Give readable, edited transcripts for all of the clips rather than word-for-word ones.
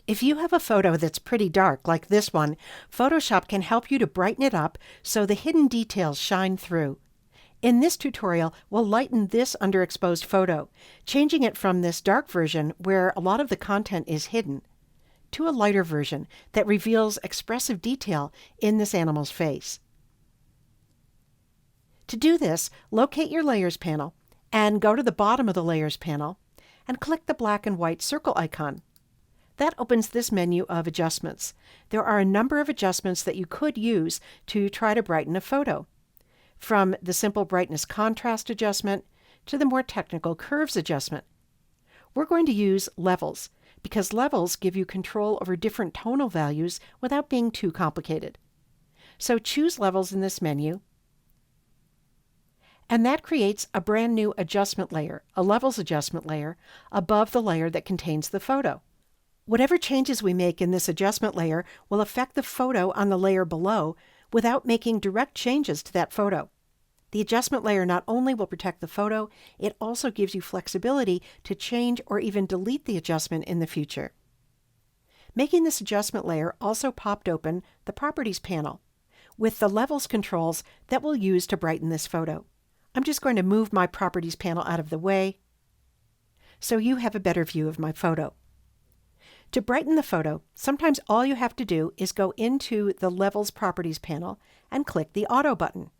If you have a photo that's pretty dark, like this one, Photoshop can help you to brighten it up so the hidden details shine through. In this tutorial, we'll lighten this underexposed photo, changing it from this dark version where a lot of the content is hidden, to a lighter version that reveals expressive detail in this animal's face. To do this, locate your Layers panel and go to the bottom of the Layers panel and click the black and white circle icon. That opens this menu of adjustments. There are a number of adjustments that you could use to try to brighten a photo, from the simple brightness contrast adjustment to the more technical curves adjustment. We're going to use levels because levels give you control over different tonal values without being too complicated. So choose levels in this menu, and that creates a brand new adjustment layer, a levels adjustment layer, above the layer that contains the photo. Whatever changes we make in this adjustment layer will affect the photo on the layer below without making direct changes to that photo. The adjustment layer not only will protect the photo, it also gives you flexibility to change or even delete the adjustment in the future. Making this adjustment layer also popped open the Properties panel with the levels controls that we'll use to brighten this photo. I'm just going to move my Properties panel out of the way so you have a better view of my photo. To brighten the photo, sometimes all you have to do is go into the Levels Properties panel and click the Auto button.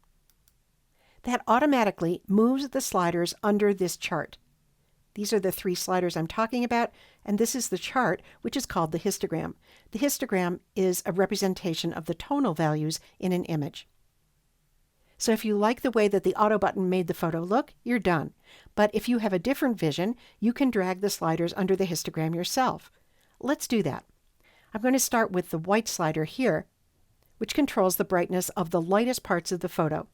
That automatically moves the sliders under this chart. These are the three sliders I'm talking about, and this is the chart, which is called the histogram. The histogram is a representation of the tonal values in an image. So if you like the way that the Auto button made the photo look, you're done. But if you have a different vision, you can drag the sliders under the histogram yourself. Let's do that. I'm going to start with the white slider here, which controls the brightness of the lightest parts of the photo,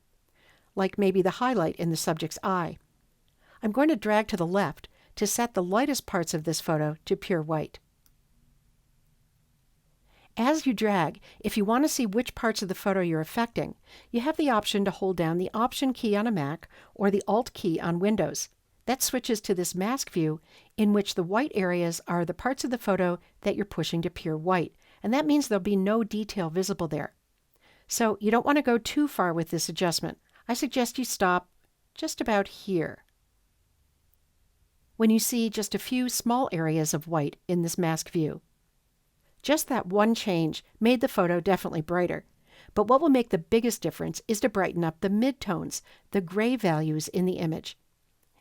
like maybe the highlight in the subject's eye. I'm going to drag to the left to set the lightest parts of this photo to pure white. As you drag, if you want to see which parts of the photo you're affecting, you have the option to hold down the Option key on a Mac or the Alt key on Windows. That switches to this mask view in which the white areas are the parts of the photo that you're pushing to pure white, and that means there'll be no detail visible there. So you don't want to go too far with this adjustment. I suggest you stop just about here, when you see just a few small areas of white in this mask view. Just that one change made the photo definitely brighter, but what will make the biggest difference is to brighten up the midtones, the gray values in the image.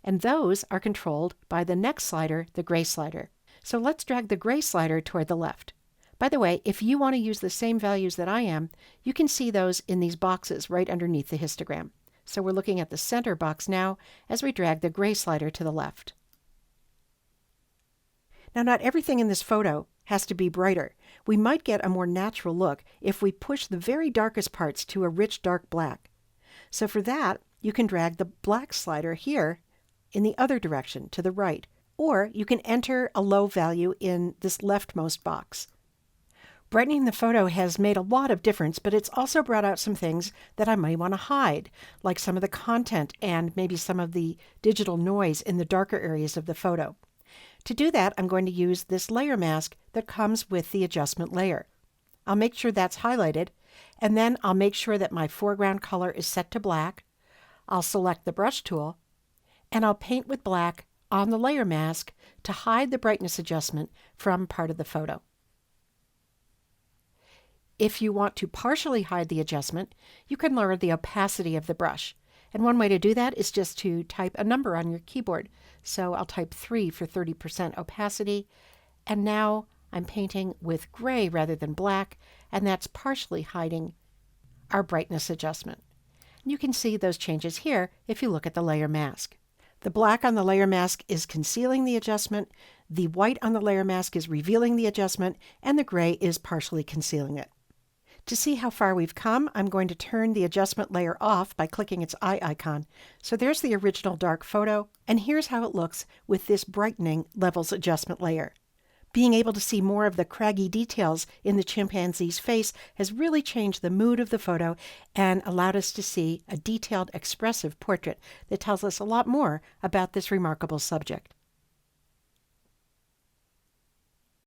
And those are controlled by the next slider, the gray slider. So let's drag the gray slider toward the left. By the way, if you want to use the same values that I am, you can see those in these boxes right underneath the histogram. So we're looking at the center box now as we drag the gray slider to the left. Now, not everything in this photo has to be brighter. We might get a more natural look if we push the very darkest parts to a rich dark black. So for that, you can drag the black slider here in the other direction, to the right, or you can enter a low value in this leftmost box. Brightening the photo has made a lot of difference, but it's also brought out some things that I might want to hide, like some of the content and maybe some of the digital noise in the darker areas of the photo. To do that, I'm going to use this layer mask that comes with the adjustment layer. I'll make sure that's highlighted, and then I'll make sure that my foreground color is set to black. I'll select the brush tool, and I'll paint with black on the layer mask to hide the brightness adjustment from part of the photo. If you want to partially hide the adjustment, you can lower the opacity of the brush. And one way to do that is just to type a number on your keyboard. So I'll type 3 for 30% opacity. And now I'm painting with gray rather than black, and that's partially hiding our brightness adjustment. You can see those changes here if you look at the layer mask. The black on the layer mask is concealing the adjustment, the white on the layer mask is revealing the adjustment, and the gray is partially concealing it. To see how far we've come, I'm going to turn the adjustment layer off by clicking its eye icon. So there's the original dark photo, and here's how it looks with this brightening levels adjustment layer. Being able to see more of the craggy details in the chimpanzee's face has really changed the mood of the photo and allowed us to see a detailed, expressive portrait that tells us a lot more about this remarkable subject.